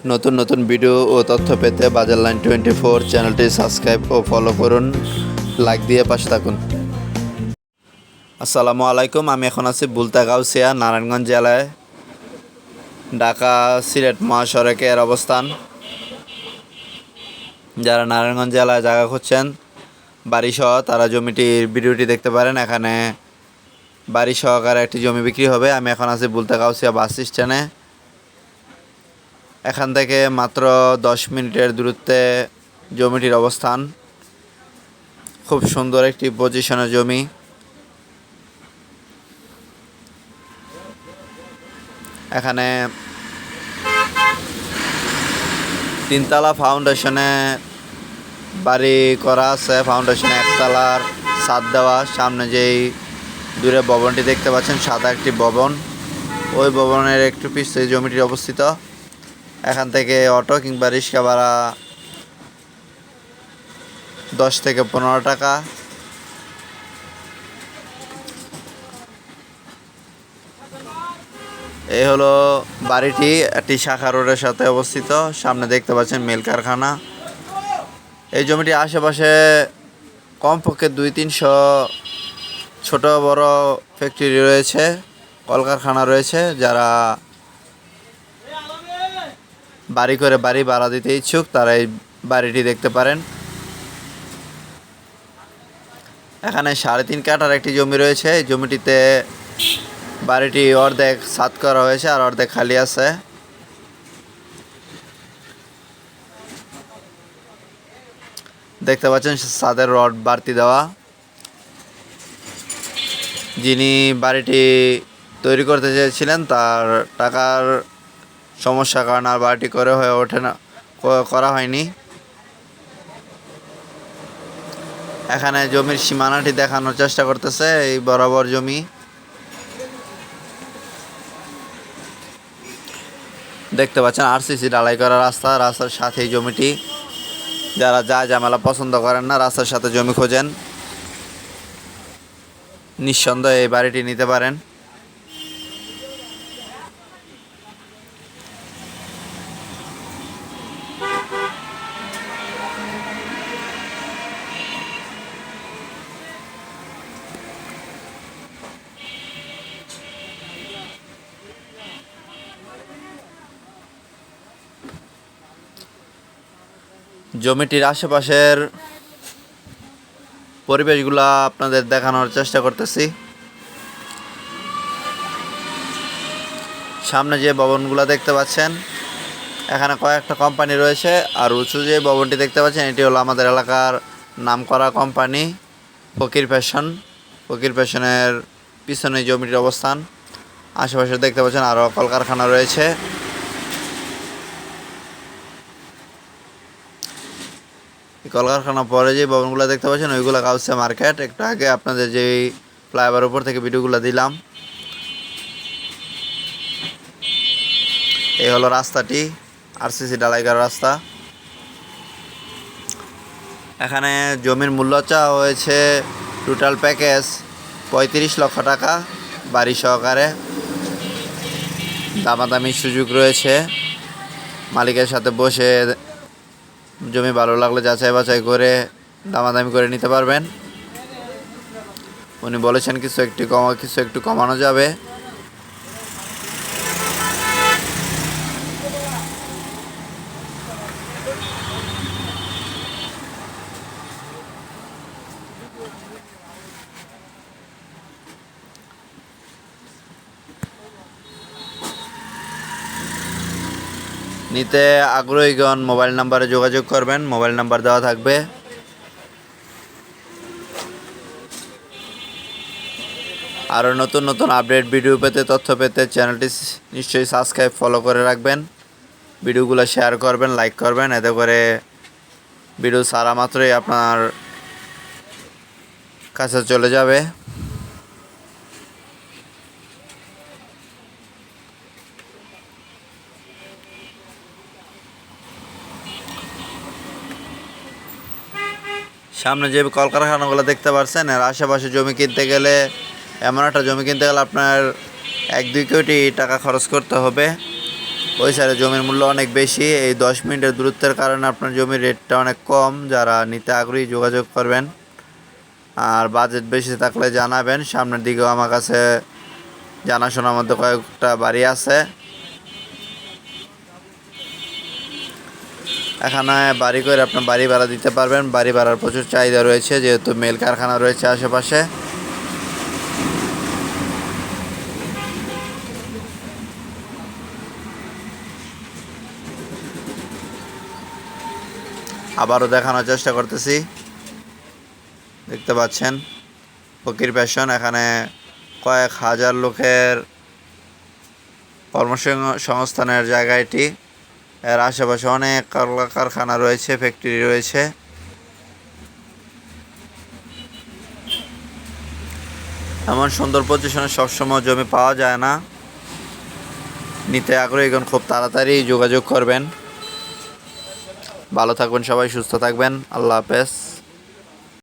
নতুন নতুন ভিডিও ও তথ্য পেতে বাজার লাইন 24 চ্যানেলটি সাবস্ক্রাইব ও ফলো করুন, লাইক দিয়ে পাশে থাকুন। আসসালামু আলাইকুম। আমি এখন আছি বুলতাগাউসিয়া, নারায়ণগঞ্জ জেলায়, ঢাকা সিলেট মহাসড়কের অবস্থান। যারা নারায়ণগঞ্জ জেলায় জায়গা খুঁজছেন বাড়িসহ, তারা জমিটির ভিডিওটি দেখতে পারেন। এখানে বাড়ি সহকারে একটি জমি বিক্রি হবে। আমি এখন আছি বুলতাগাউসিয়া বাস স্ট্যান্ডে। এখান থেকে মাত্র 10 মিনিটের দূরত্বে জমিটির অবস্থান। খুব সুন্দর একটি পজিশনের জমি। এখানে 3তলা ফাউন্ডেশনে বাড়ি করা আছে। ফাউন্ডেশনে 1তলার ছাদ দেওয়া। সামনে যেই দূরে ভবনটি দেখতে পাচ্ছেন, সাদা একটি ভবন, ওই ভবনের একটু পিছনে জমিটি অবস্থিত। এখান থেকে অটো কিংবা রিক্সা ভাড়া 10 থেকে 15 টাকা। এই হলো বাড়িটি, একটি শাখা রোডের সাথে অবস্থিত। সামনে দেখতে পাচ্ছেন মিল কারখানা। এই জমিটি আশেপাশে কমপক্ষে 200-300 ছোট বড় ফ্যাক্টরি রয়েছে, কলকারখানা রয়েছে। যারা বাড়ি করে বাড়ি ভাড়া দিতে ইচ্ছুক, তারা এই বাড়িটি দেখতে পারেন। এখানে 3.5 কাঠার একটি জমি রয়েছে। এই জমিটিতে বাড়িটি অর্ধেক ছাদ করা হয়েছে আর অর্ধেক খালি আছে। দেখতে পাচ্ছেন ছাদের রড বাড়তি দেওয়া। যিনি বাড়িটি তৈরি করতে চেয়েছিলেন, তার টাকার সমস্যার কারণে আর বাড়িটি করা হয়নি। এখানে জমির সীমানাটি দেখানোর চেষ্টা করতেছে। এই বরাবর জমি। দেখতে পাচ্ছেন আরসিসি ঢালাই করা রাস্তা, রাস্তার সাথেই জমিটি। যারা ঝামেলা পছন্দ করেন না, রাস্তার সাথে জমি খোঁজেন, নিঃসন্দেহে এই বাড়িটি নিতে পারেন। জমিটির আশেপাশের পরিবেশগুলো আপনাদের দেখানোর চেষ্টা করতেছি। সামনে যে ভবনগুলো দেখতে পাচ্ছেন, এখানে কয়েকটা কোম্পানি রয়েছে। আর উঁচু যে ভবনটি দেখতে পাচ্ছেন, এটি হলো আমাদের এলাকার নামকরা কোম্পানি ফকির ফ্যাশন। ফকির ফ্যাশনের পিছনে জমিটির অবস্থান। আশেপাশে দেখতে পাচ্ছেন আরও কলকারখানা রয়েছে। কলকারখানা পরে যে ভবনগুলো দেখতে পাচ্ছেন, ওইগুলো গাউসিয়া মার্কেট। একটু আগে আপনাদের যেই ফ্লাইওভার উপর থেকে ভিডিওগুলো দিলাম। এই হলো রাস্তাটি, আরসিসি ঢালাই করা রাস্তা। এখানে জমির মূল্য চাওয়া হয়েছে টোটাল প্যাকেজ 35 লক্ষ টাকা, বাড়ি সহকারে। দামাদামির সুযোগ রয়েছে। মালিকের সাথে বসে জমি ভালো লাগলে যাচাই বাছাই করে দামাদামি করে নিতে পারবেন। উনি বলেছেন কিছু একটু কমানো যাবে। নিতে আগ্রহীগণ মোবাইল নাম্বারে যোগাযোগ করবেন, মোবাইল নাম্বার দেওয়া থাকবে। আরও নতুন নতুন আপডেট ভিডিও পেতে, তথ্য পেতে চ্যানেলটি নিশ্চয়ই সাবস্ক্রাইব ফলো করে রাখবেন। ভিডিওগুলো শেয়ার করবেন, লাইক করবেন। এতে করে ভিডিও ছাড়া মাত্রই আপনার কাছে চলে যাবে। সামনে যে কলকারখানাগুলো দেখতে পাচ্ছেন, এর আশেপাশে জমি কিনতে গেলে, এমন একটা জমি কিনতে গেলে আপনার 1-2 কোটি টাকা খরচ করতে হবে। ওই সাইডে জমির মূল্য অনেক বেশি। এই 10 মিনিটের দূরত্বের কারণে আপনার জমির রেটটা অনেক কম। যারা নিতে আগ্রহী যোগাযোগ করবেন। আর বাজেট বেশি থাকলে জানাবেন। সামনের দিকেও আমার কাছে জানাশোনার মধ্যে কয়েকটা বাড়ি আছে। এখানে বাড়ি করে আপনার বাড়ি ভাড়া দিতে পারবেন। বাড়ি ভাড়ার প্রচুর চাহিদা রয়েছে, যেহেতু মেল কারখানা রয়েছে আশেপাশে। আবারও দেখানোর চেষ্টা করতেছি। দেখতে পাচ্ছেন ফকির ফ্যাশন। এখানে কয়েক হাজার লোকের কর্মসংস্থানের জায়গা এটি। এর আশেপাশে অনেক কারখানা রয়েছে, ফ্যাক্টরি রয়েছে। এমন সুন্দর পজিশনে সবসময় জমি পাওয়া যায় না। নিতে আগ্রহীগণ খুব তাড়াতাড়ি যোগাযোগ করবেন। ভালো থাকবেন সবাই, সুস্থ থাকবেন। আল্লাহ হাফেজ।